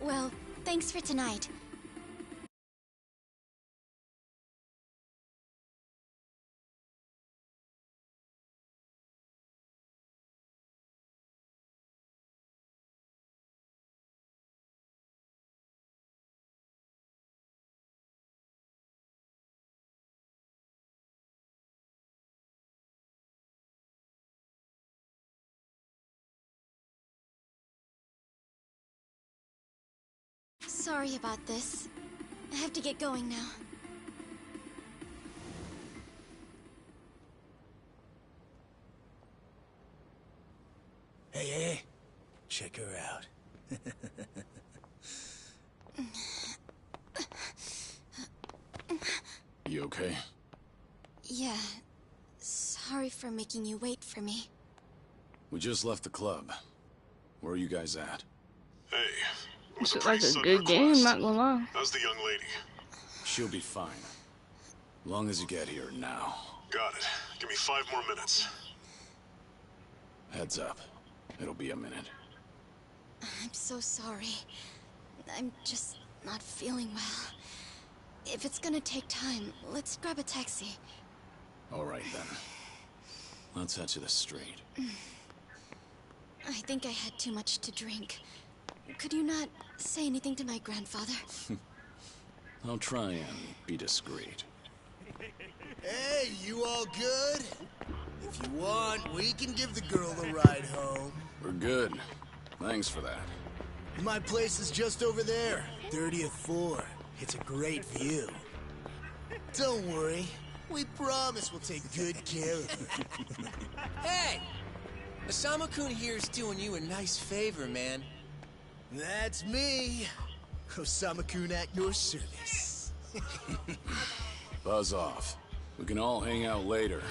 Well, thanks for tonight. Sorry about this. I have to get going now. Hey, check her out. You okay? Yeah. Sorry for making you wait for me. We just left the club. Where are you guys at? Hey, it was This a looks pretty like a sudden good game, request. not gonna lie. How's the young lady? She'll be fine. Long as you get here now. Got it. Give me 5 more minutes. Heads up. It'll be a minute. I'm so sorry. I'm just not feeling well. If it's gonna take time, let's grab a taxi. All right, then. Let's head to the street. I think I had too much to drink. Could you not say anything to my grandfather? I'll try and be discreet. Hey, you all good? If you want, we can give the girl a ride home. We're good. Thanks for that. My place is just over there, 30th floor. It's a great view. Don't worry, we promise we'll take good care of you. Hey! Osama-kun here's doing you a nice favor, man. That's me, Osama-kun at your service. Buzz off. We can all hang out later.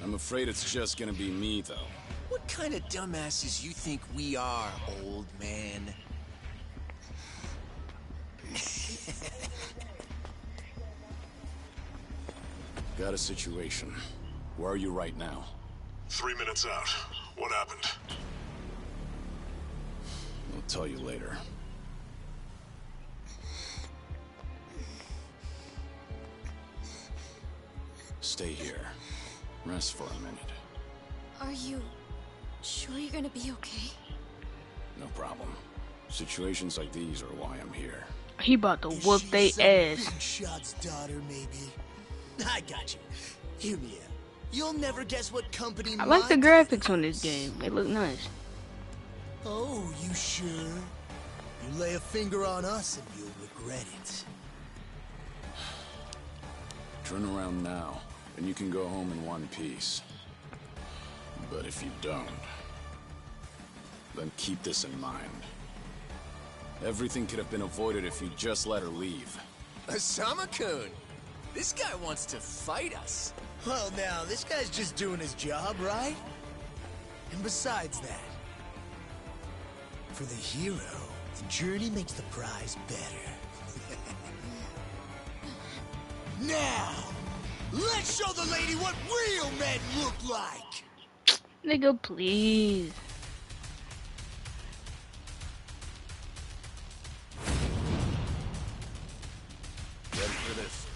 I'm afraid it's just gonna be me, though. What kind of dumbasses you think we are, old man? Got a situation. Where are you right now? 3 minutes out. What happened? I'll tell you later. Stay here. Rest for a minute. Are you sure you're gonna be okay? No problem. Situations like these are why I'm here. He about to Is whoop she they some ass. Big Shot's daughter, maybe? I got you. Hear me out. You'll never guess what company I like the my graphics on this game. They look nice. Oh, you sure? You lay a finger on us and you'll regret it. Turn around now, and you can go home in one piece. But if you don't, then keep this in mind. Everything could have been avoided if you just let her leave. Osama-kun! This guy wants to fight us. Well, now, this guy's just doing his job, right? And besides that, for the hero, the journey makes the prize better. Now, let's show the lady what real men look like! Nigga, please. Ready for this?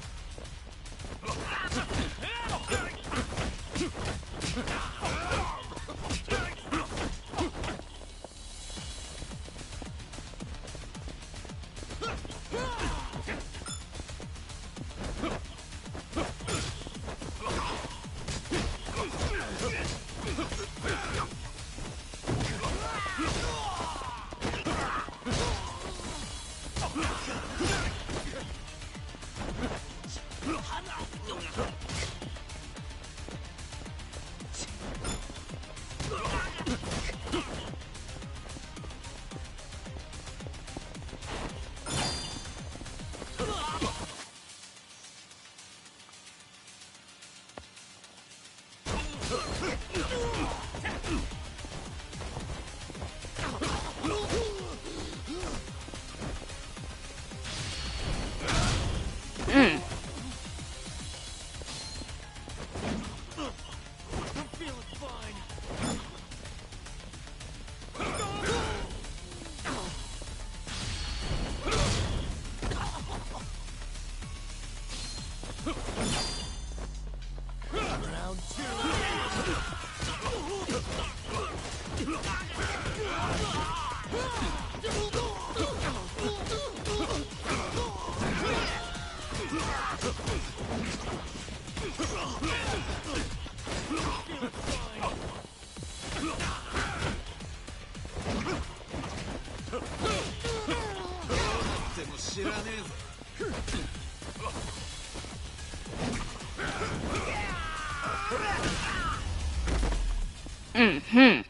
Mm-hmm.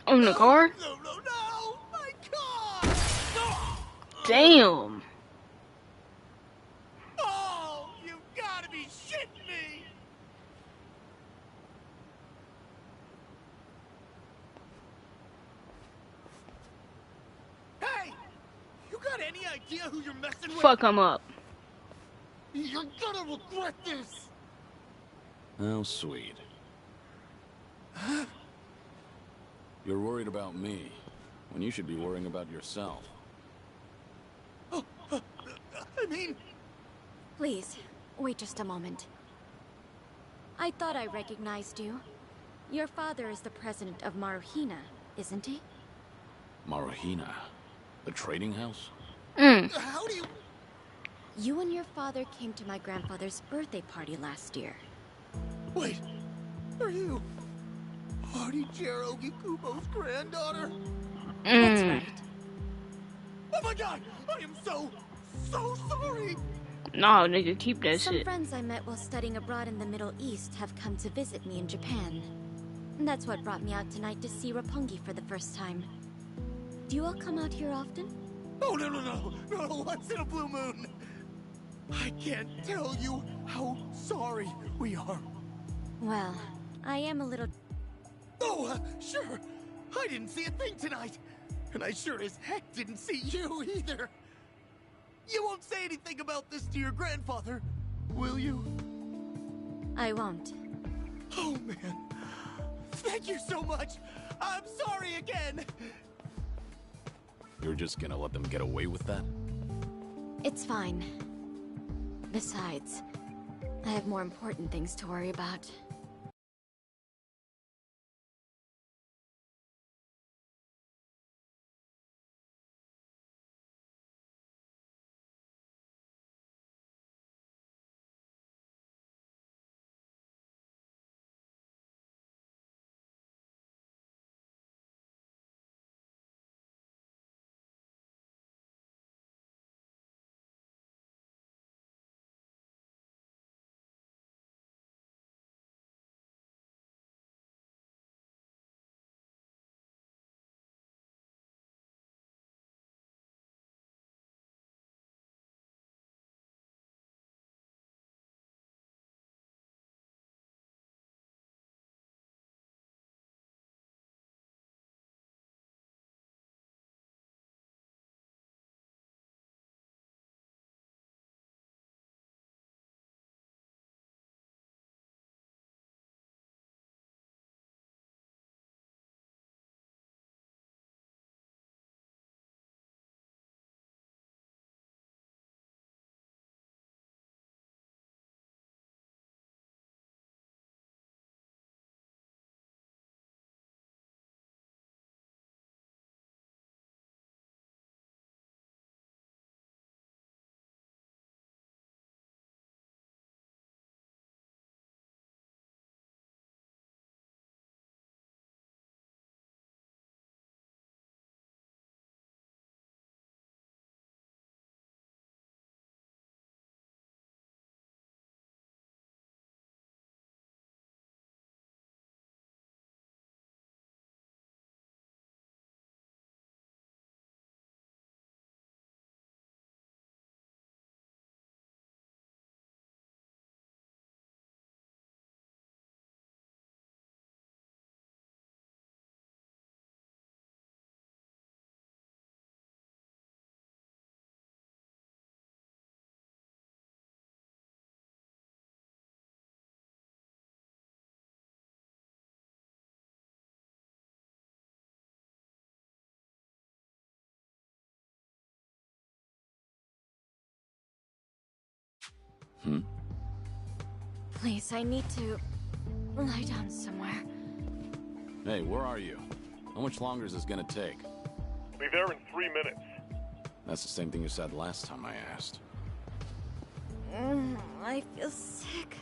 On the car? No, no, no! My car! Damn. Oh, you've got to be shitting me! Hey! You got any idea who you're messing with? Fuck him up. You're gonna regret this! How sweet. You're worried about me, when you should be worrying about yourself. I mean... Please, wait just a moment. I thought I recognized you. Your father is the president of Maruhina, isn't he? Maruhina? The trading house? How do you... You and your father came to my grandfather's birthday party last year. Wait, are you... Artie-Jero Gikubo's granddaughter? That's right. Oh my god! I am so sorry! Nah, nigga, keep that Some shit. friends I met while studying abroad in the Middle East have come to visit me in Japan. That's what brought me out tonight to see Roppongi for the first time. Do you all come out here often? Oh, no, once in a blue moon! I can't tell you how sorry we are. Well, I am a little... Oh, sure. I didn't see a thing tonight. And I sure as heck didn't see you either. You won't say anything about this to your grandfather, will you? I won't. Oh, man. Thank you so much. I'm sorry again. You're just gonna let them get away with that? It's fine. Besides, I have more important things to worry about. Please, I need to lie down somewhere. Hey, where are you? How much longer is this gonna take? Be there in 3 minutes. That's the same thing you said last time I asked. I feel sick.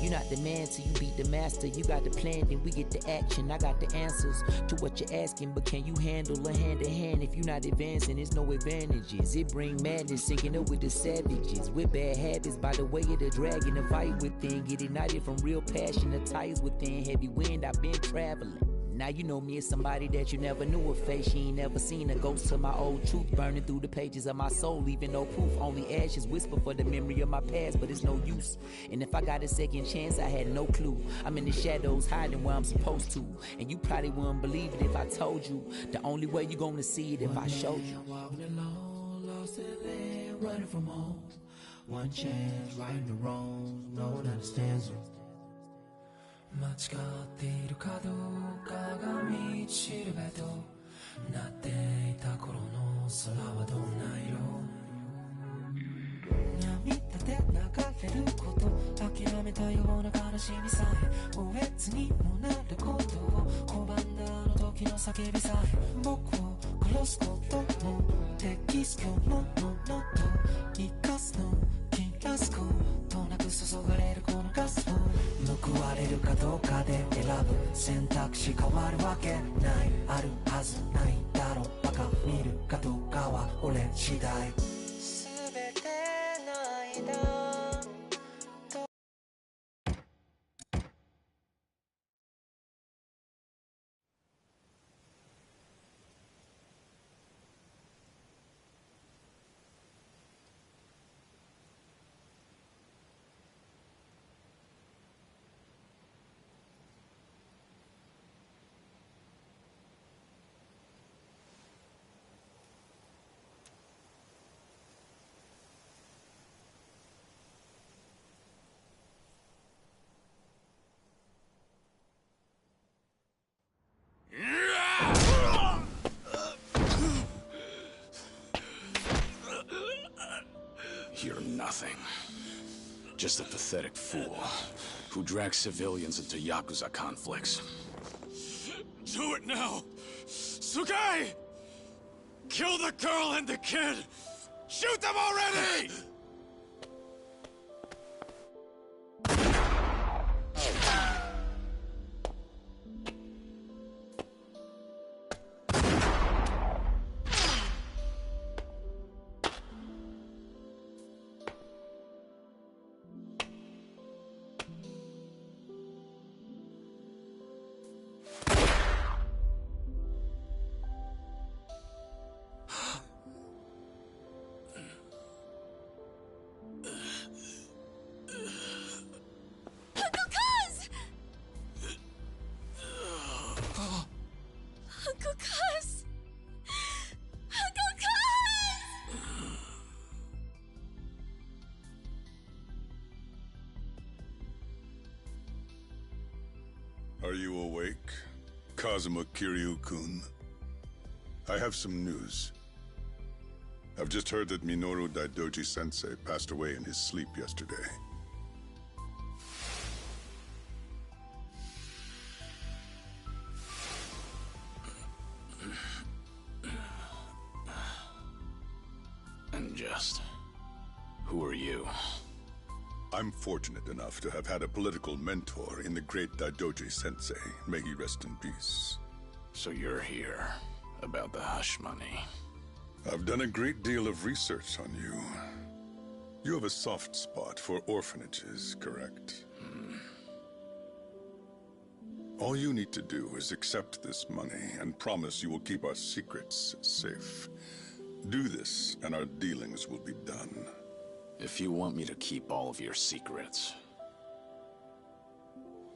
You're not the man till you beat the master. You got the plan, then we get the action. I got the answers to what you're asking, but can you handle a hand to hand? If you're not advancing, there's no advantages. It bring madness, sinking up with the savages. With bad habits, by the way of the dragon, the fight within. Get ignited from real passion, the ties within. Heavy wind, I've been traveling. Now you know me as somebody that you never knew a face. She ain't never seen a ghost to my old truth. Burning through the pages of my soul, leaving no proof. Only ashes whisper for the memory of my past, but it's no use. And if I got a second chance, I had no clue. I'm in the shadows, hiding where I'm supposed to. And you probably wouldn't believe it if I told you. The only way you gonna see it if I showed you. Walking alone, lost in land, running from home. One chance, righting the wrongs, no one understands them. 間違っているかどうかが道しるべとなっていた頃の空はどんな色涙で流れること諦めたような悲しみさえおえつにもなることを拒んだあの時の叫びさえ僕を殺すことも適するものと生かすの切らすことなく注がれるこのガスを報われるかどうかで選ぶ選択肢変わるわけないあるはずないだろバカ見るかどうかは俺次第全ての間 You're nothing. Just a pathetic fool who drags civilians into Yakuza conflicts. Do it now! Sugai! Kill the girl and the kid! Shoot them already! Are you awake, Kazuma Kiryu-kun? I have some news. I've just heard that Minoru Daidoji-sensei passed away in his sleep yesterday. And just... who are you? I'm fortunate enough to have had a political mentor in the great Daidoji-sensei. May he rest in peace. So you're here about the hush money. I've done a great deal of research on you. You have a soft spot for orphanages, correct? All you need to do is accept this money and promise you will keep our secrets safe. Do this, and our dealings will be done. If you want me to keep all of your secrets,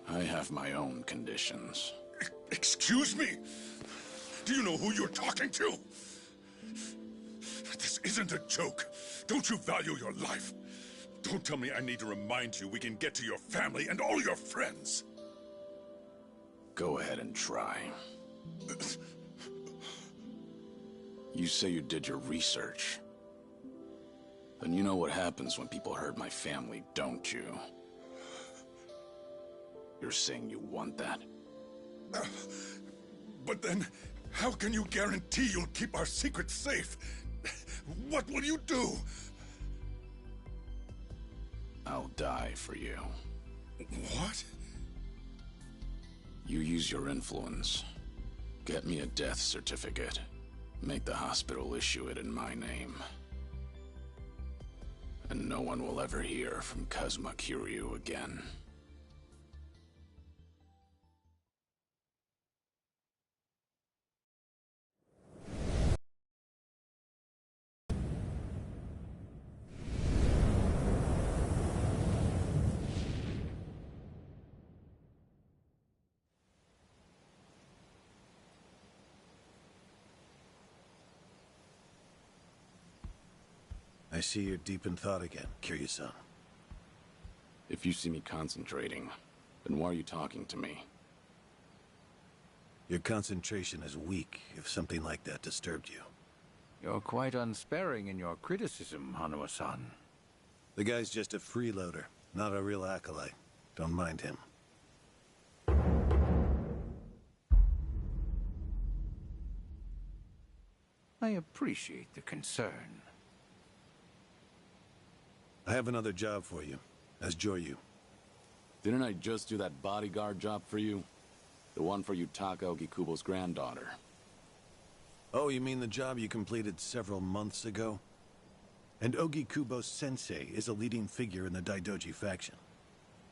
I have my own conditions. Excuse me? Do you know who you're talking to? This isn't a joke. Don't you value your life? Don't tell me I need to remind you we can get to your family and all your friends. Go ahead and try. You say you did your research. Then you know what happens when people hurt my family, don't you? You're saying you want that? But then, how can you guarantee you'll keep our secret safe? What will you do? I'll die for you. What? You use your influence. Get me a death certificate. Make the hospital issue it in my name. And no one will ever hear from Kazuma Kiryu again. I see you're deep in thought again, Kiryu-san. If you see me concentrating, then why are you talking to me? Your concentration is weak if something like that disturbed you. You're quite unsparing in your criticism, Hanuma-san. The guy's just a freeloader, not a real acolyte. Don't mind him. I appreciate the concern. I have another job for you, as Joryu. Didn't I just do that bodyguard job for you? The one for Yutaka Ogikubo's granddaughter. Oh, you mean the job you completed several months ago? And Ogikubo-sensei is a leading figure in the Daidoji faction.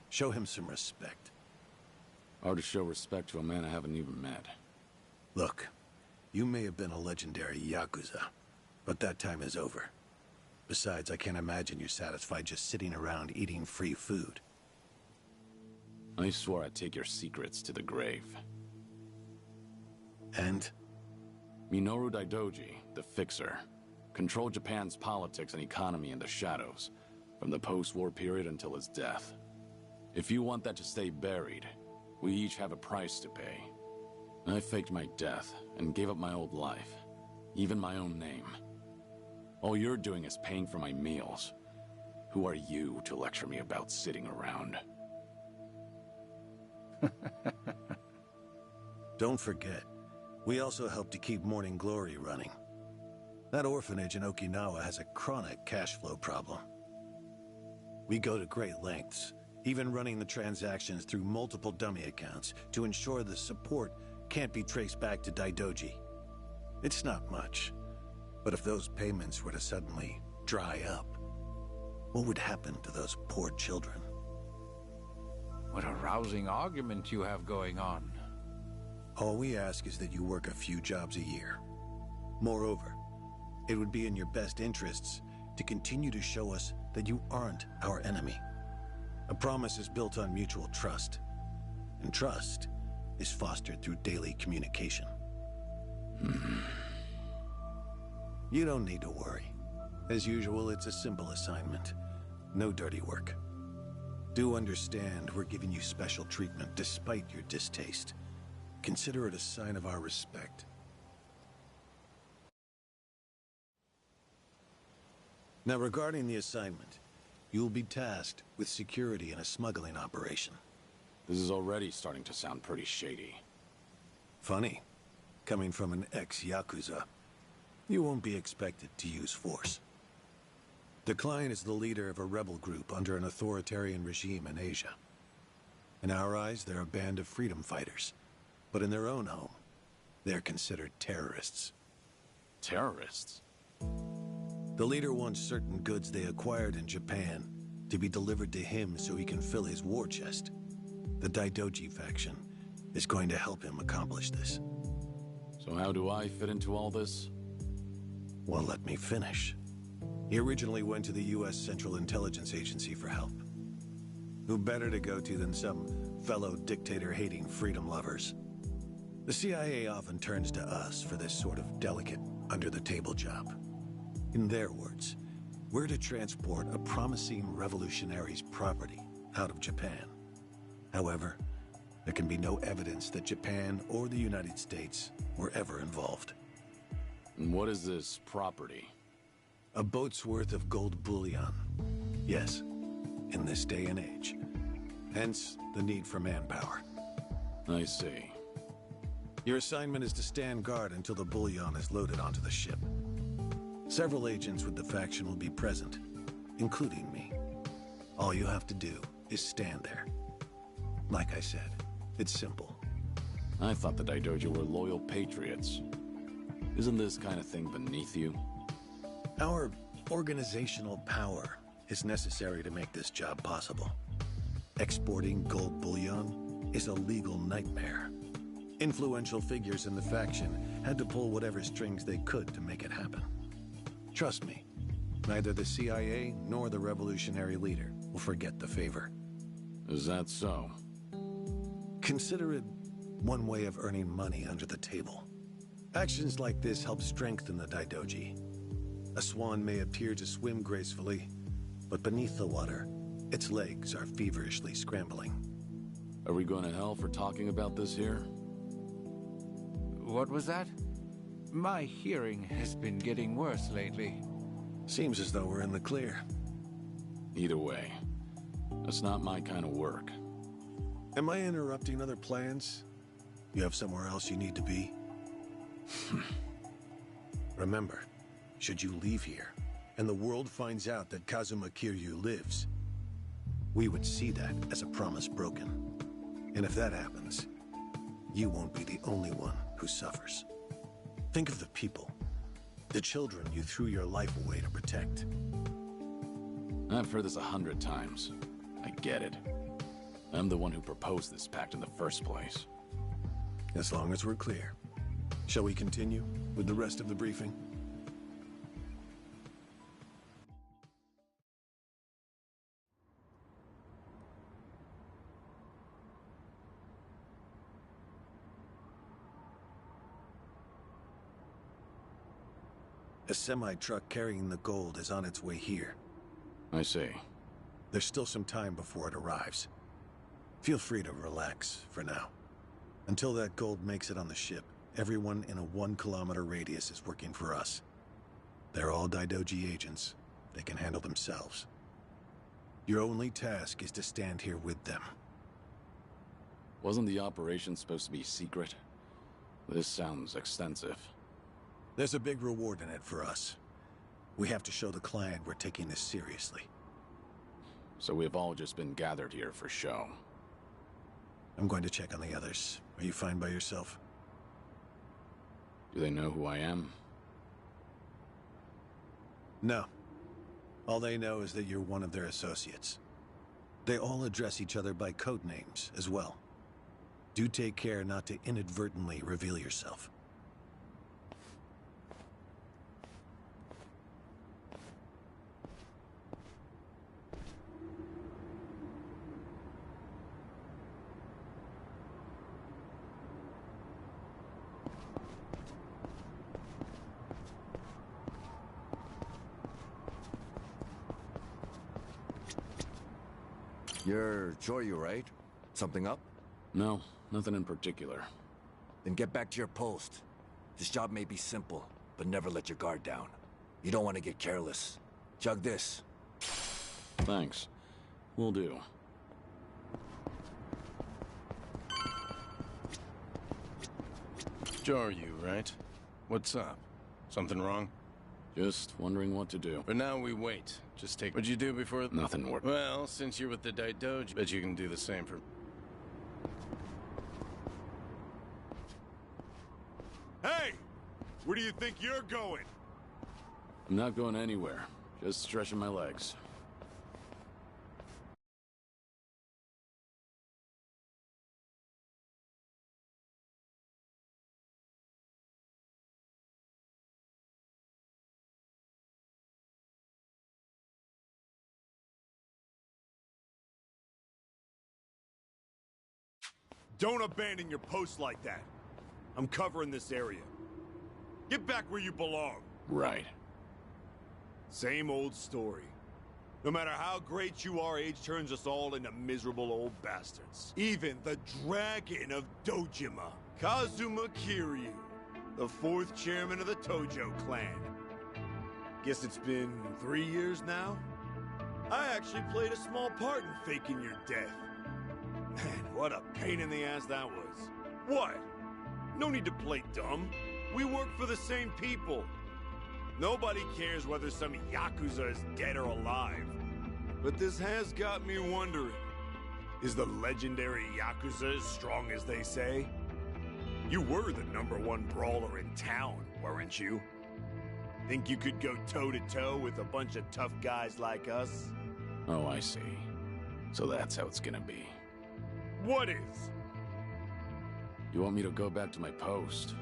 Show him some respect. Hard to show respect to a man I haven't even met. Look, you may have been a legendary Yakuza, but that time is over. Besides, I can't imagine you're satisfied just sitting around eating free food. I swore I'd take your secrets to the grave. And? Minoru Daidoji, the Fixer, controlled Japan's politics and economy in the shadows, from the post-war period until his death. If you want that to stay buried, we each have a price to pay. I faked my death and gave up my old life, even my own name. All you're doing is paying for my meals. Who are you to lecture me about sitting around? Don't forget, we also help to keep Morning Glory running. That orphanage in Okinawa has a chronic cash flow problem. We go to great lengths, even running the transactions through multiple dummy accounts to ensure the support can't be traced back to Daidoji. It's not much. But if those payments were to suddenly dry up, what would happen to those poor children? What a rousing argument you have going on. All we ask is that you work a few jobs a year. Moreover, it would be in your best interests to continue to show us that you aren't our enemy. A promise is built on mutual trust, and trust is fostered through daily communication. You don't need to worry. As usual, it's a simple assignment. No dirty work. Do understand we're giving you special treatment despite your distaste. Consider it a sign of our respect. Now, regarding the assignment, you'll be tasked with security in a smuggling operation. This is already starting to sound pretty shady. Funny. Coming from an ex-Yakuza, you won't be expected to use force. The client is the leader of a rebel group under an authoritarian regime in Asia. In our eyes, they're a band of freedom fighters. But in their own home, they're considered terrorists. Terrorists? The leader wants certain goods they acquired in Japan to be delivered to him so he can fill his war chest. The Daidoji faction is going to help him accomplish this. So how do I fit into all this? Well, let me finish. He originally went to the U.S. Central Intelligence Agency for help. Who better to go to than some fellow dictator-hating freedom lovers? The CIA often turns to us for this sort of delicate, under-the-table job. In their words, we're to transport a promising revolutionary's property out of Japan. However, there can be no evidence that Japan or the United States were ever involved. And what is this property? A boat's worth of gold bullion. Yes, in this day and age. Hence, the need for manpower. I see. Your assignment is to stand guard until the bullion is loaded onto the ship. Several agents with the faction will be present, including me. All you have to do is stand there. Like I said, it's simple. I thought the Daidoji were loyal patriots. Isn't this kind of thing beneath you? Our organizational power is necessary to make this job possible. Exporting gold bullion is a legal nightmare. Influential figures in the faction had to pull whatever strings they could to make it happen. Trust me, neither the CIA nor the revolutionary leader will forget the favor. Is that so? Consider it one way of earning money under the table. Actions like this help strengthen the Daidoji. A swan may appear to swim gracefully, but beneath the water, its legs are feverishly scrambling. Are we going to hell for talking about this here? What was that? My hearing has been getting worse lately. Seems as though we're in the clear. Either way, that's not my kind of work. Am I interrupting other plans? You have somewhere else you need to be? Remember, should you leave here, and the world finds out that Kazuma Kiryu lives, we would see that as a promise broken. And if that happens, you won't be the only one who suffers. Think of the people, the children you threw your life away to protect. I've heard this 100 times. I get it. I'm the one who proposed this pact in the first place. As long as we're clear. Shall we continue with the rest of the briefing? A semi-truck carrying the gold is on its way here. I see. There's still some time before it arrives. Feel free to relax for now. Until that gold makes it on the ship, everyone in a 1-kilometer radius is working for us. They're all Daidoji agents. They can handle themselves. Your only task is to stand here with them. Wasn't the operation supposed to be secret? This sounds extensive. There's a big reward in it for us. We have to show the client we're taking this seriously. So we've all just been gathered here for show. I'm going to check on the others. Are you fine by yourself? Do they know who I am? No. All they know is that you're one of their associates. They all address each other by code names as well. Do take care not to inadvertently reveal yourself. You're Choryu, right? Something up? No, nothing in particular. Then get back to your post. This job may be simple, but never let your guard down. You don't want to get careless. Chug this. Thanks. Will do. Choryu, right? What's up? Something wrong? Just wondering what to do. For now, we wait. Just take... What'd you do before... Nothing worked. Well, since you're with the Daidoji, bet you can do the same for... Hey! Where do you think you're going? I'm not going anywhere. Just stretching my legs. Don't abandon your post like that. I'm covering this area. Get back where you belong. Right. Same old story. No matter how great you are, age turns us all into miserable old bastards. Even the Dragon of Dojima, Kazuma Kiryu, the 4th chairman of the Tojo clan. Guess it's been 3 years now? I actually played a small part in faking your death. Man, what a pain in the ass that was. What? No need to play dumb. We work for the same people. Nobody cares whether some Yakuza is dead or alive. But this has got me wondering. Is the legendary Yakuza as strong as they say? You were the #1 brawler in town, weren't you? Think you could go toe-to-toe with a bunch of tough guys like us? Oh, I see. So that's how it's gonna be. What is? You want me to go back to my post,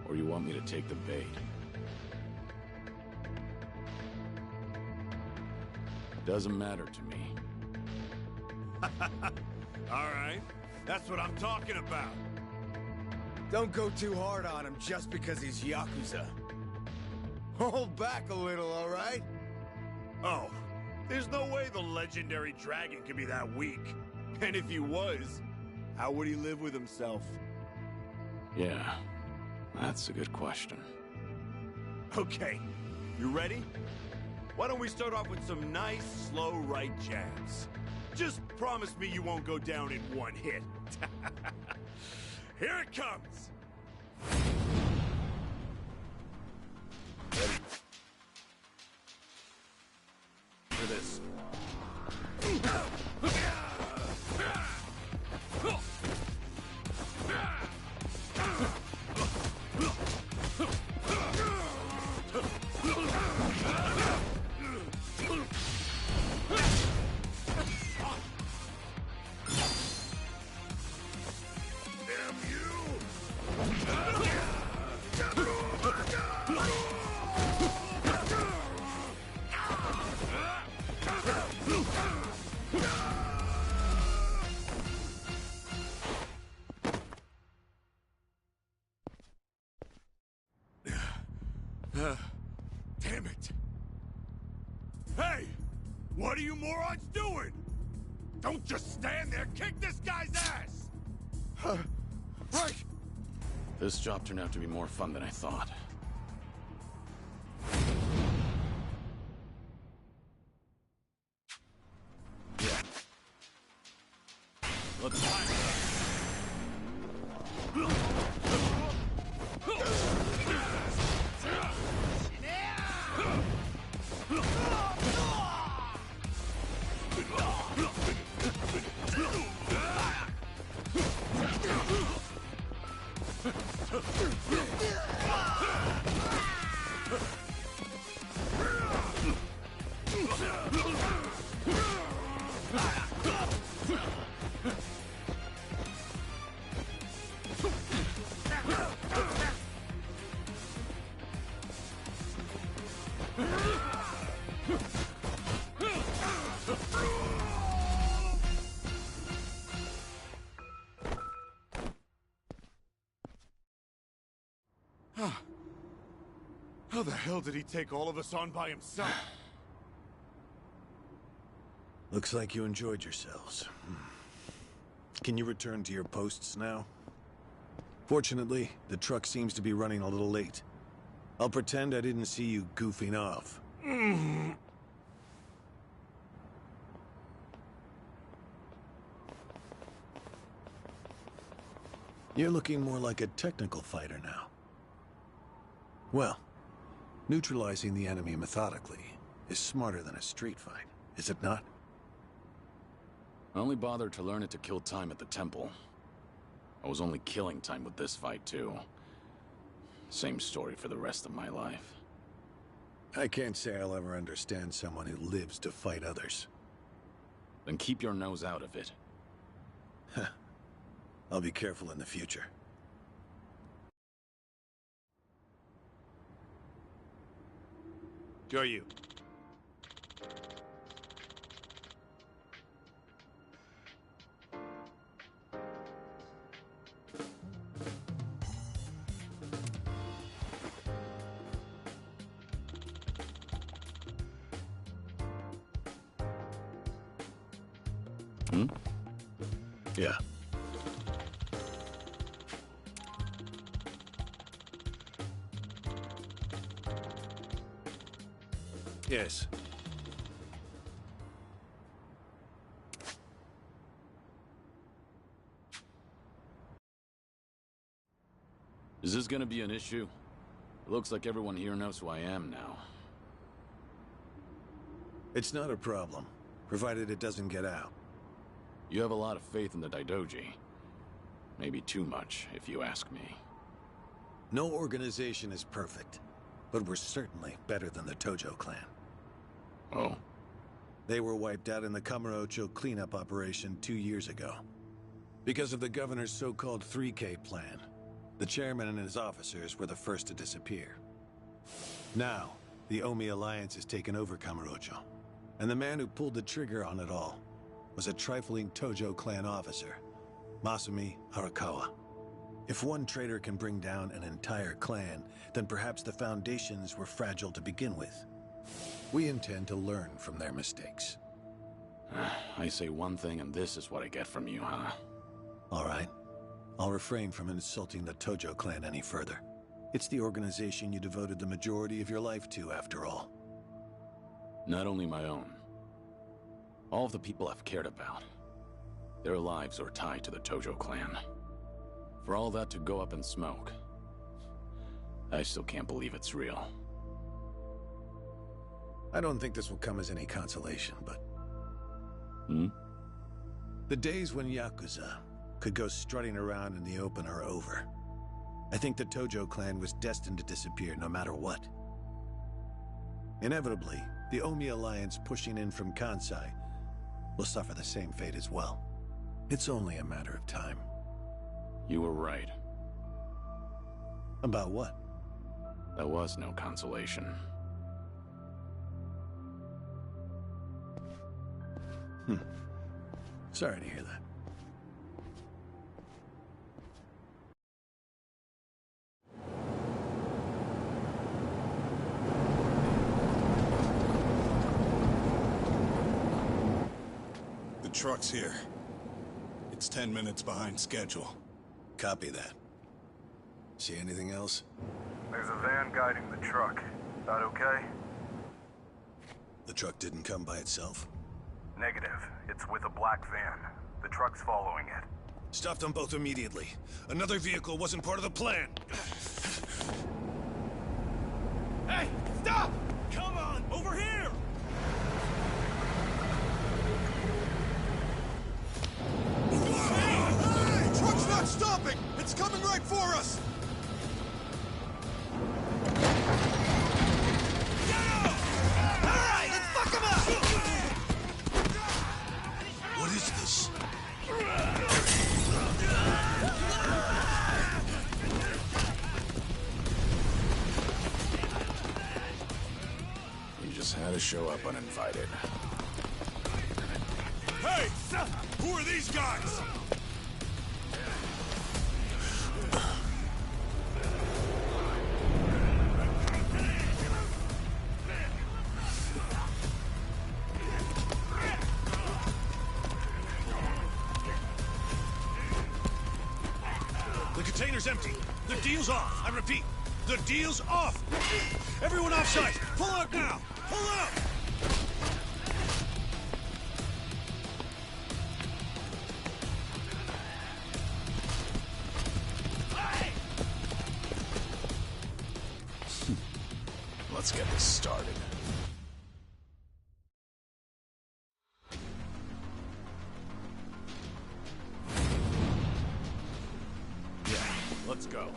or you want me to take the bait? Doesn't matter to me. All right, that's what I'm talking about. Don't go too hard on him just because he's Yakuza. Hold back a little, all right? Oh, there's no way the legendary dragon could be that weak. And if he was, how would he live with himself? Yeah, that's a good question. Okay, you ready? Why don't we start off with some nice, slow right jabs? Just promise me you won't go down in one hit. Here it comes! For this. Damn it! Hey! What are you morons doing? Don't just stand there! Kick this guy's ass! Right! This job turned out to be more fun than I thought. Yeah. Let's find it. How the hell did he take all of us on by himself? Looks like you enjoyed yourselves. Can you return to your posts now? Fortunately, the truck seems to be running a little late. I'll pretend I didn't see you goofing off. You're looking more like a technical fighter now. Well, neutralizing the enemy methodically is smarter than a street fight, is it not? I only bothered to learn it to kill time at the temple. I was only killing time with this fight, too. Same story for the rest of my life. I can't say I'll ever understand someone who lives to fight others. Then keep your nose out of it. I'll be careful in the future. Go you. Yeah. Yes. Is this gonna be an issue? It looks like everyone here knows who I am now. It's not a problem, provided it doesn't get out. You have a lot of faith in the Daidoji. Maybe too much, if you ask me. No organization is perfect, but we're certainly better than the Tojo clan. Oh? They were wiped out in the Kamurocho cleanup operation 2 years ago. Because of the governor's so-called 3K plan, the chairman and his officers were the first to disappear. Now, the Omi Alliance has taken over Kamurocho, and the man who pulled the trigger on it all was a trifling Tojo clan officer, Masumi Arakawa. If one traitor can bring down an entire clan, then perhaps the foundations were fragile to begin with. We intend to learn from their mistakes. I say one thing and this is what I get from you, huh? All right. I'll refrain from insulting the Tojo clan any further. It's the organization you devoted the majority of your life to, after all. Not only my own. All of the people I've cared about. Their lives are tied to the Tojo clan. For all that to go up in smoke, I still can't believe it's real. I don't think this will come as any consolation, but... Hmm? The days when Yakuza could go strutting around in the open are over. I think the Tojo clan was destined to disappear no matter what. Inevitably, the Omi Alliance pushing in from Kansai will suffer the same fate as well. It's only a matter of time. You were right. About what? There was no consolation. Sorry to hear that. The truck's here. It's 10 minutes behind schedule. Copy that. See anything else? There's a van guiding the truck. That okay? The truck didn't come by itself? Negative. It's with a black van. The truck's following it. Stop them both immediately. Another vehicle wasn't part of the plan. Hey, stop! Come on, over here! Hey! Truck's not stopping! It's coming right for us! Alright, let's fuck him up! What is this? You just had to show up uninvited. Hey! Who are these guys? The container's empty. The deal's off. I repeat, the deal's off. Everyone offside. Pull out now. Pull out. Let's get this started. Yeah, let's go.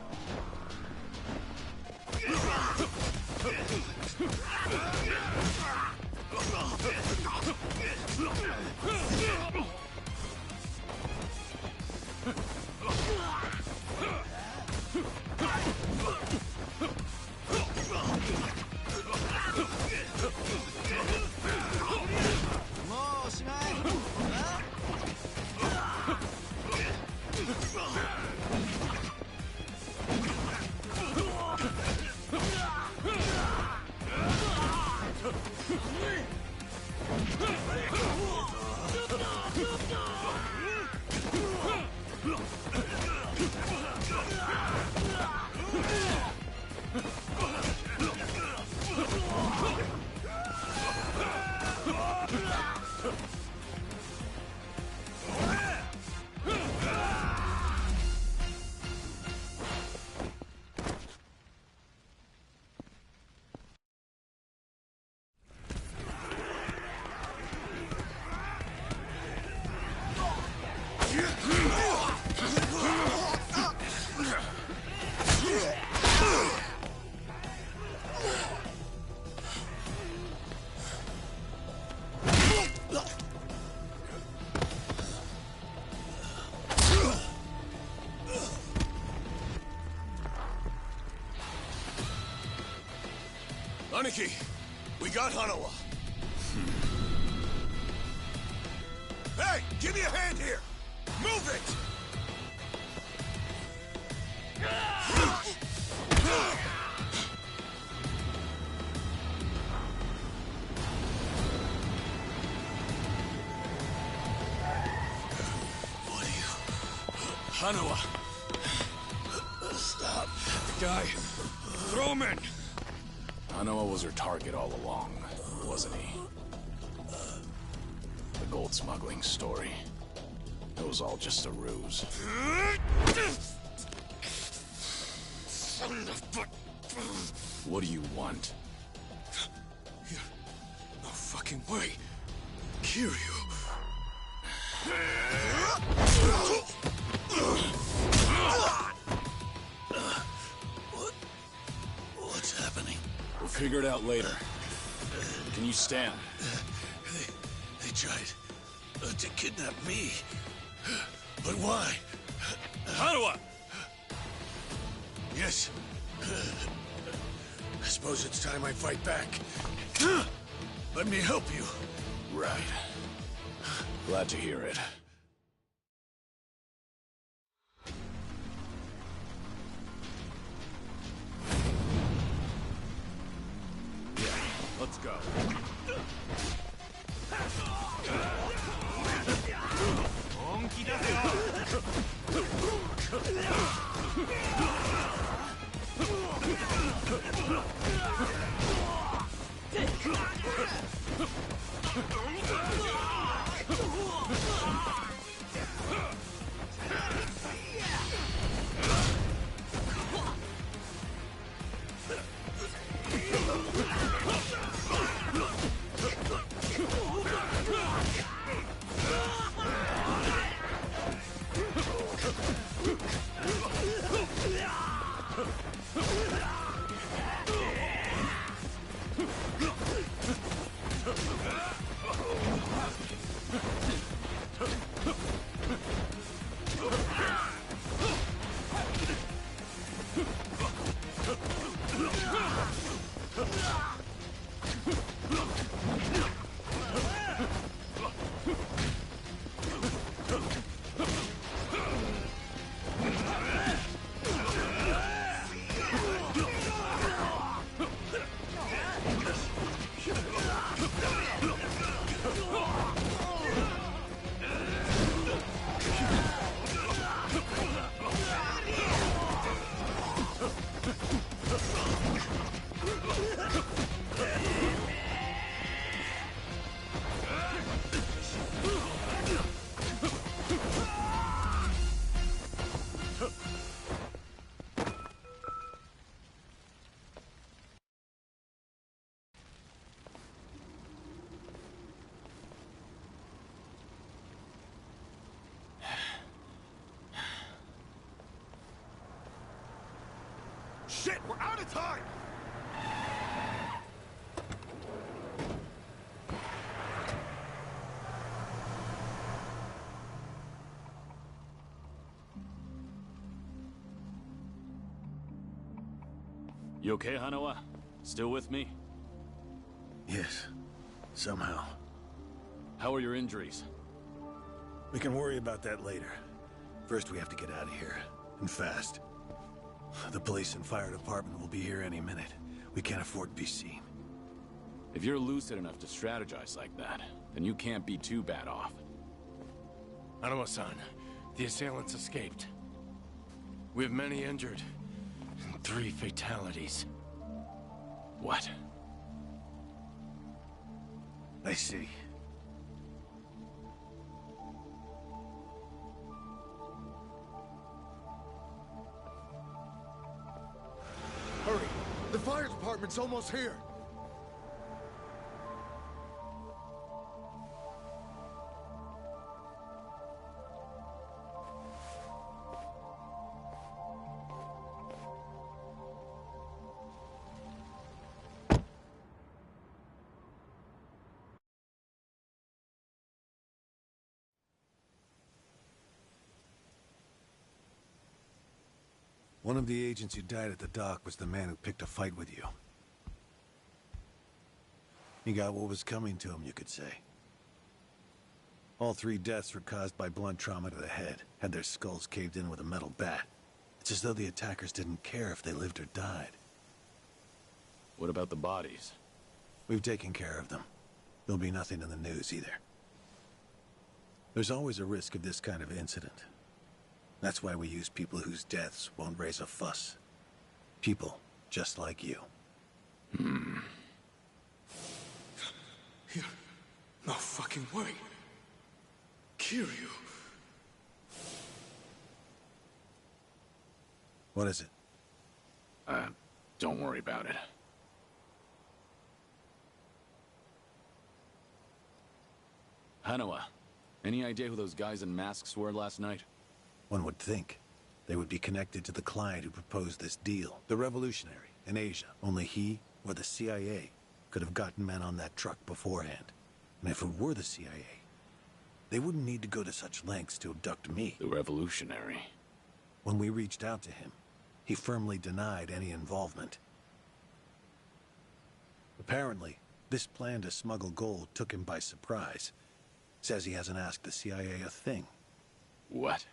Aniki, we got Hanawa. Hey, give me a hand here! Move it! What are you... Hanawa! Stop. Guy, throw him in! Hanawa was her target all along, wasn't he? The gold smuggling story. It was all just a ruse. Son of a... What do you want? No fucking way. Kiryu. What's happening? We'll figure it out later. Can you stand? They tried to kidnap me. But why? Hanawa! Yes. I suppose it's time I fight back. Let me help you. Right. Glad to hear it. Yeah, let's go. Shit, we're out of time! You okay, Hanawa? Still with me? Yes. Somehow. How are your injuries? We can worry about that later. First, we have to get out of here. And fast. The police and fire department will be here any minute. We can't afford to be seen. If you're lucid enough to strategize like that, then you can't be too bad off. Hanawa-san, the assailants escaped. We have many injured. And 3 fatalities. What? I see. Hurry! The fire department's almost here! One of the agents who died at the dock was the man who picked a fight with you. He got what was coming to him, you could say. All 3 deaths were caused by blunt trauma to the head, had their skulls caved in with a metal bat. It's as though the attackers didn't care if they lived or died. What about the bodies? We've taken care of them. There'll be nothing in the news either. There's always a risk of this kind of incident. That's why we use people whose deaths won't raise a fuss. People just like you. No fucking way. Kiryu. What is it? Don't worry about it. Hanawa, any idea who those guys in masks were last night? One would think they would be connected to the client who proposed this deal. The revolutionary in Asia. Only he or the CIA could have gotten men on that truck beforehand. And if it were the CIA, they wouldn't need to go to such lengths to abduct me. The revolutionary. When we reached out to him, he firmly denied any involvement. Apparently, this plan to smuggle gold took him by surprise. Says he hasn't asked the CIA a thing. What?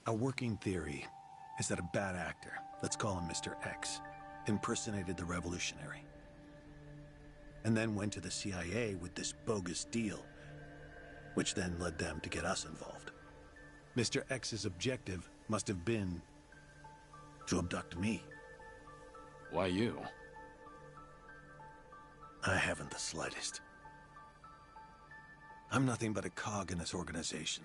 A working theory is that a bad actor, let's call him Mr. X, impersonated the revolutionary. And then went to the CIA with this bogus deal, which then led them to get us involved. Mr. X's objective must have been to abduct me. Why you? I haven't the slightest. I'm nothing but a cog in this organization.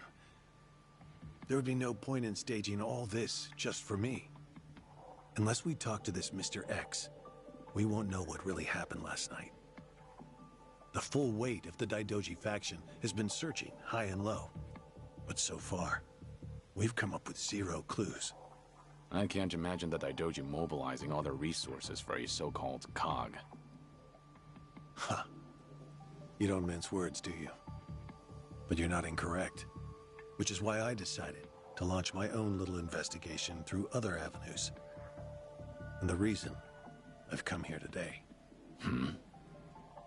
There would be no point in staging all this just for me. Unless we talk to this Mr. X, we won't know what really happened last night. The full weight of the Daidoji faction has been searching high and low. But so far, we've come up with 0 clues. I can't imagine the Daidoji mobilizing all their resources for a so-called cog. Huh. You don't mince words, do you? But you're not incorrect. Which is why I decided to launch my own little investigation through other avenues. And the reason I've come here today.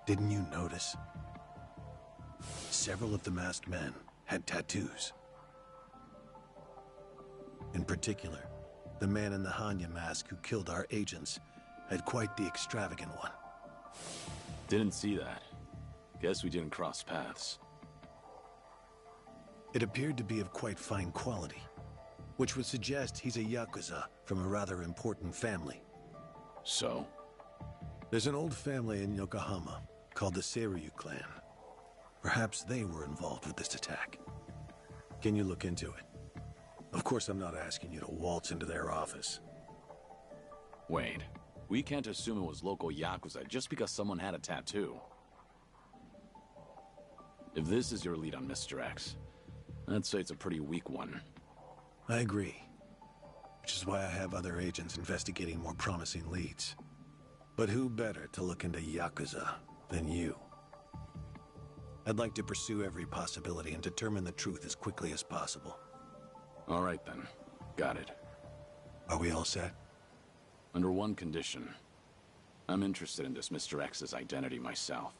Didn't you notice? Several of the masked men had tattoos. In particular, the man in the Hanya mask who killed our agents had quite the extravagant one. Didn't see that. Guess we didn't cross paths. It appeared to be of quite fine quality, which would suggest he's a Yakuza from a rather important family. So? There's an old family in Yokohama called the Seiryu clan. Perhaps they were involved with this attack. Can you look into it? Of course, I'm not asking you to waltz into their office. Wait, we can't assume it was local Yakuza just because someone had a tattoo. If this is your lead on Mr. X, I'd say it's a pretty weak one. I agree. Which is why I have other agents investigating more promising leads. But who better to look into Yakuza than you? I'd like to pursue every possibility and determine the truth as quickly as possible. All right then. Got it. Are we all set? Under one condition. I'm interested in this Mr. X's identity myself.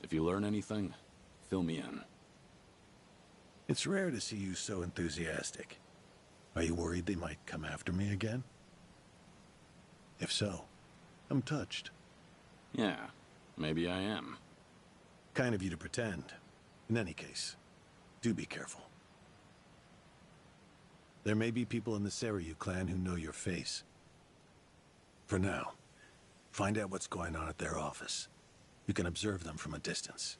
If you learn anything, fill me in. It's rare to see you so enthusiastic. Are you worried they might come after me again? If so, I'm touched. Yeah, maybe I am. Kind of you to pretend. In any case, do be careful. There may be people in the Seiryu clan who know your face. For now, find out what's going on at their office. You can observe them from a distance.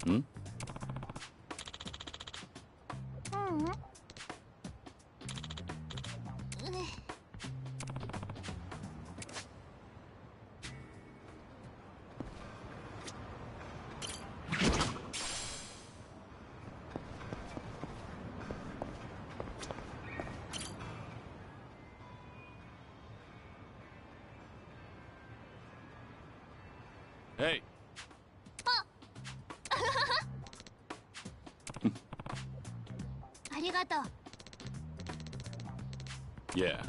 Hmm? Hey. Yeah.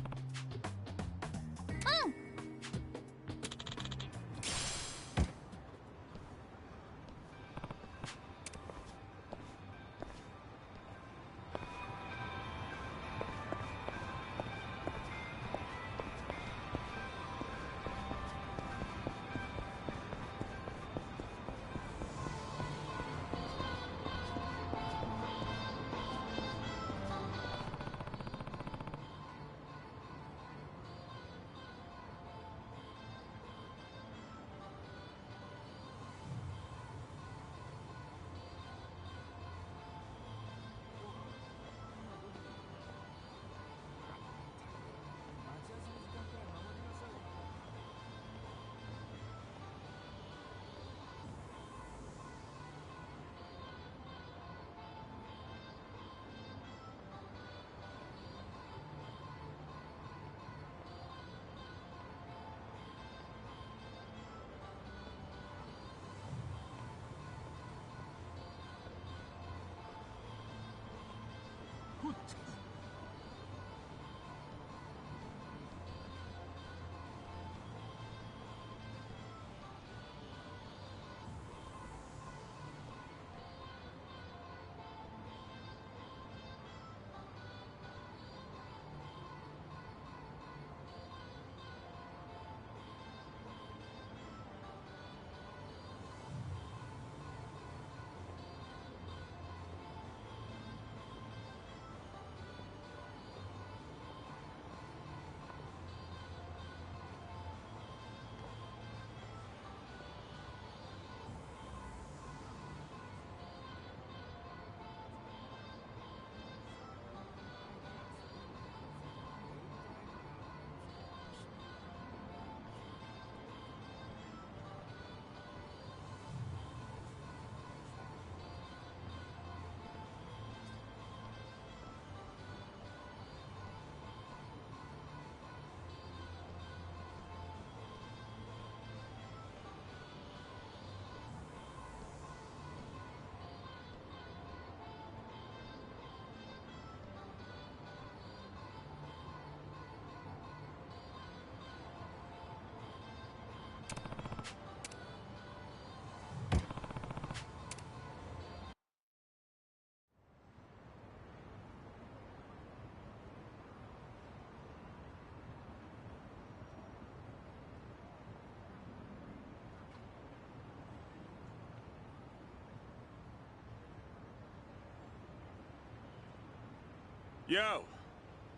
Yo!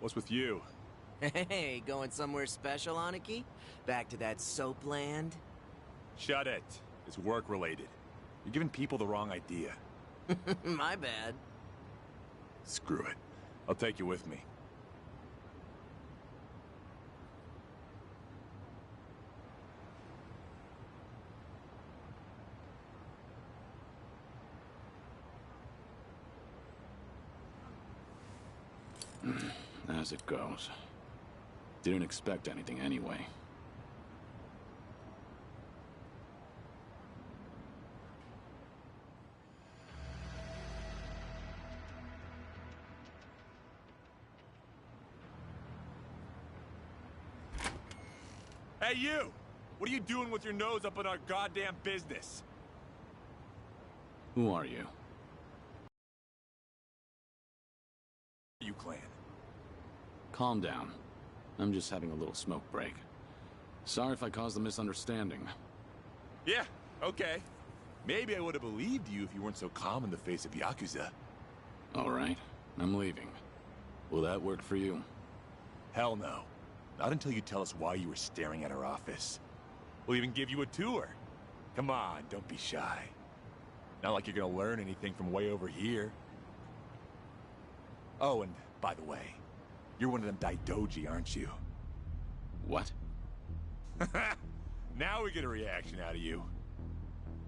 What's with you? Hey, going somewhere special, Aniki? Back to that soap land? Shut it. It's work-related. You're giving people the wrong idea. My bad. Screw it. I'll take you with me. As it goes. Didn't expect anything anyway. Hey, you! What are you doing with your nose up in our goddamn business? Who are you? You clan. Calm down. I'm just having a little smoke break. Sorry if I caused a misunderstanding. Yeah, okay. Maybe I would have believed you if you weren't so calm in the face of Yakuza. All right, I'm leaving. Will that work for you? Hell no. Not until you tell us why you were staring at our office. We'll even give you a tour. Come on, don't be shy. Not like you're gonna learn anything from way over here. Oh, and by the way, you're one of them Daidoji, aren't you? What? Now we get a reaction out of you.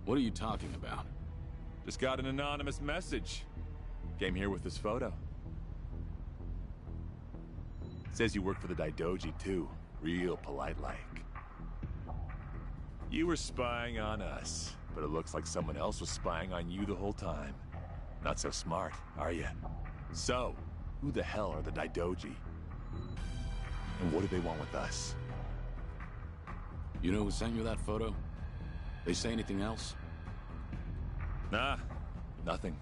What are you talking about? Just got an anonymous message. Came here with this photo. Says you work for the Daidoji too. Real polite-like. You were spying on us, but it looks like someone else was spying on you the whole time. Not so smart, are you? So, who the hell are the Daidoji? And what do they want with us? You know who sent you that photo? They say anything else? Nah, nothing.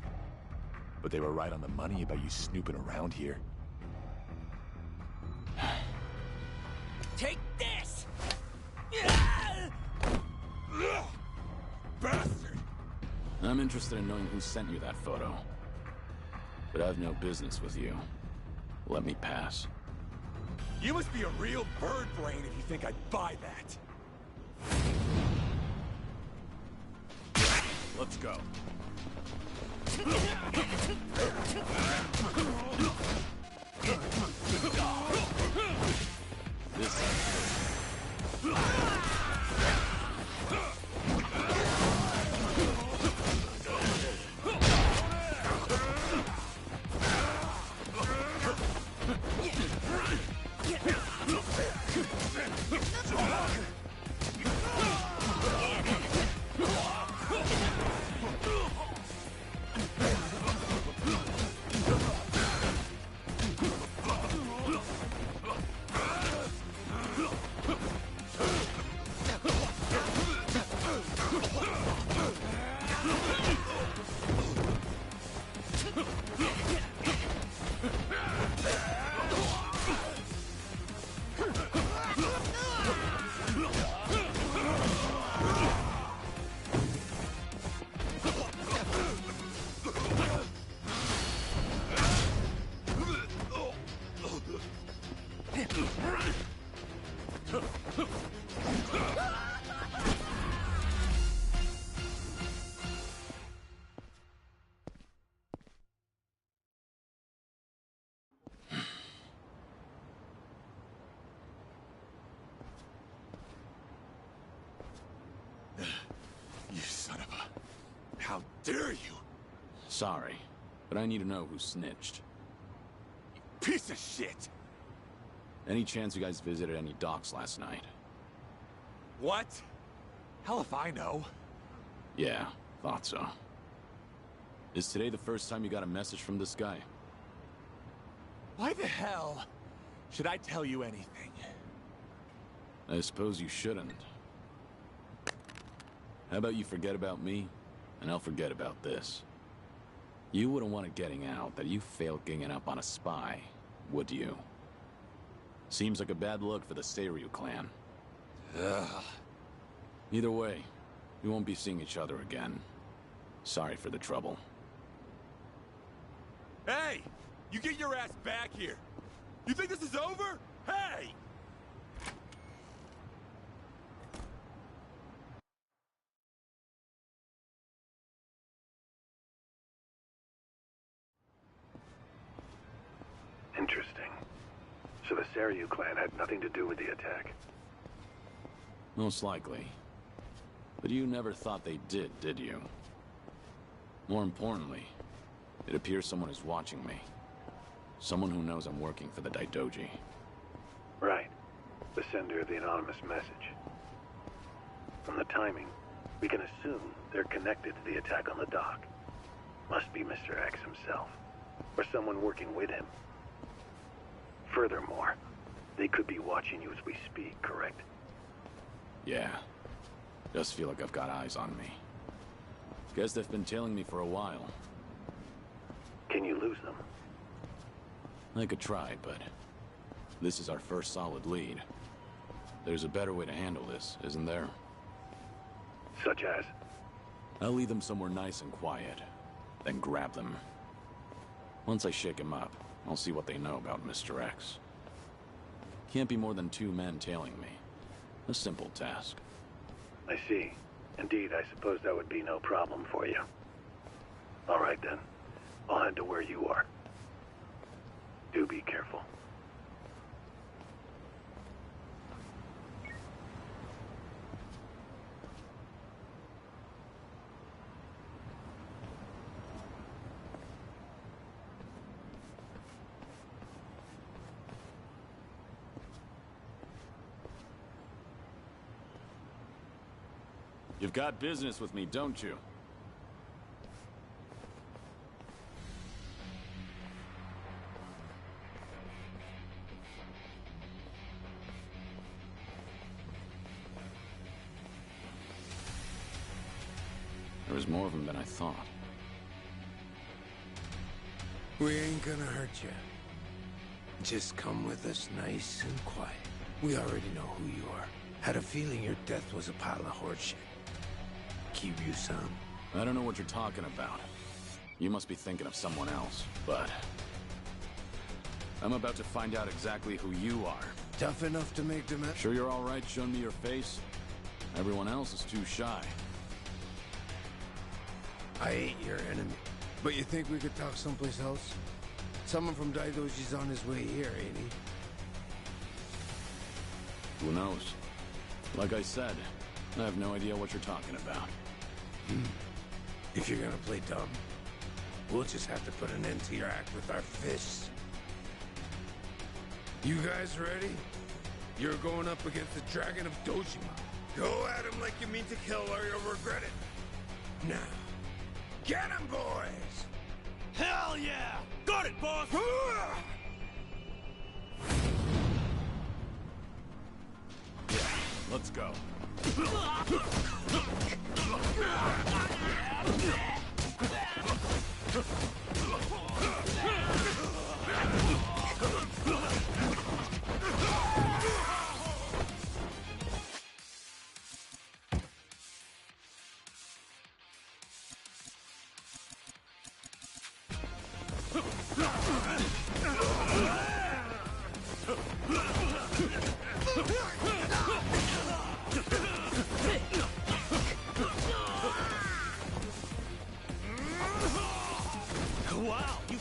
But they were right on the money about you snooping around here. Take this! Bastard! I'm interested in knowing who sent you that photo. But I've no business with you. Let me pass. You must be a real bird brain if you think I'd buy that. Let's go. You son of a... How dare you? Sorry, but I need to know who snitched. Piece of shit! Any chance you guys visited any docks last night? What? Hell if I know. Yeah, thought so. Is today the first time you got a message from this guy? Why the hell should I tell you anything? I suppose you shouldn't. How about you forget about me, and I'll forget about this. You wouldn't want it getting out that you failed ganging up on a spy, would you? Seems like a bad look for the Seiryu clan. Ugh. Either way, we won't be seeing each other again. Sorry for the trouble. Hey! You get your ass back here! You think this is over? Hey! Interesting. So the Saryu clan had nothing to do with the attack? Most likely. But you never thought they did you? More importantly, it appears someone is watching me. Someone who knows I'm working for the Daidoji. Right. The sender of the anonymous message. From the timing, we can assume they're connected to the attack on the dock. Must be Mr. X himself, or someone working with him. Furthermore, they could be watching you as we speak, correct? Yeah. Just feel like I've got eyes on me. Guess they've been tailing me for a while. Can you lose them? I could try, but this is our first solid lead. There's a better way to handle this, isn't there? Such as? I'll lead them somewhere nice and quiet, then grab them. Once I shake them up, I'll see what they know about Mr. X. Can't be more than 2 men tailing me. A simple task. I see. Indeed, I suppose that would be no problem for you. All right then. I'll head to where you are. Do be careful. You've got business with me, don't you? There was more of them than I thought. We ain't gonna hurt you. Just come with us nice and quiet. We already know who you are. Had a feeling your death was a pile of horseshit. Keep you some. I don't know what you're talking about. You must be thinking of someone else, but I'm about to find out exactly who you are. Tough enough to make them... Sure you're all right showing me your face? Everyone else is too shy. I ain't your enemy. But you think we could talk someplace else? Someone from Daidoji's on his way here, ain't he? Who knows? Like I said, I have no idea what you're talking about. If you're gonna play dumb, we'll just have to put an end to your act with our fists. You guys ready? You're going up against the Dragon of Dojima. Go at him like you mean to kill or you'll regret it. Now, get him, boys! Hell yeah! Got it, boss! Let's go. Wow, you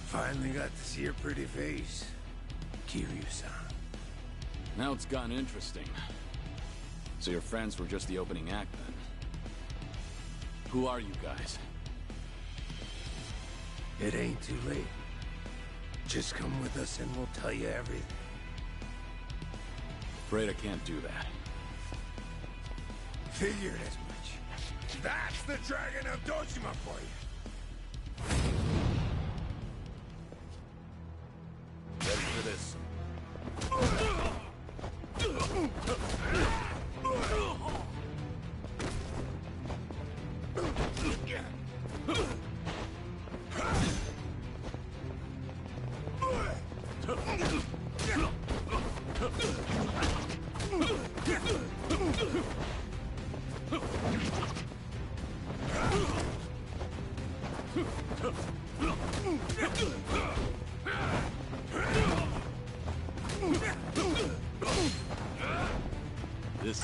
Finally got to see your pretty face, Kiryu-san. Now it's gotten interesting. So your friends were just the opening act, then? Who are you guys? It ain't too late. Just come with us and we'll tell you everything. Afraid I can't do that. Figured as much. That's the Dragon of Dojima for you. Ready for this? This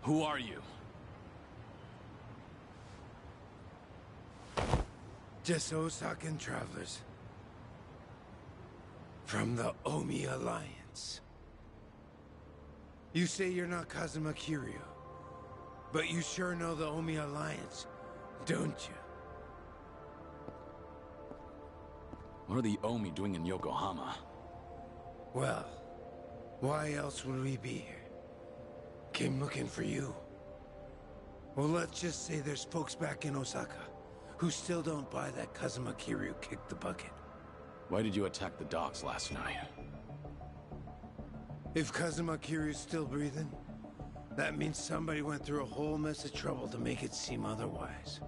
Who are you? Just Osakan travelers. From the Omi Alliance. You say you're not Kazuma Kiryu, but you sure know the Omi Alliance, don't you? What are the Omi doing in Yokohama? Well, why else would we be here? Came looking for you. Well, let's just say there's folks back in Osaka who still don't buy that Kazuma Kiryu kicked the bucket. Why did you attack the docks last night? If Kazuma Kiryu's still breathing, that means somebody went through a whole mess of trouble to make it seem otherwise.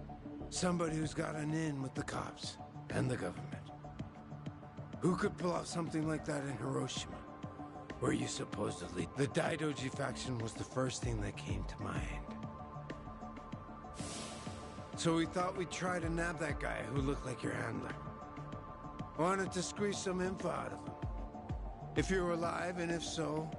Somebody who's got an in with the cops and the government. Who could pull off something like that in Hiroshima, where you supposedly... The Daidoji faction was the first thing that came to mind. So we thought we'd try to nab that guy who looked like your handler. Wanted to squeeze some info out of him. If you're alive, and if so,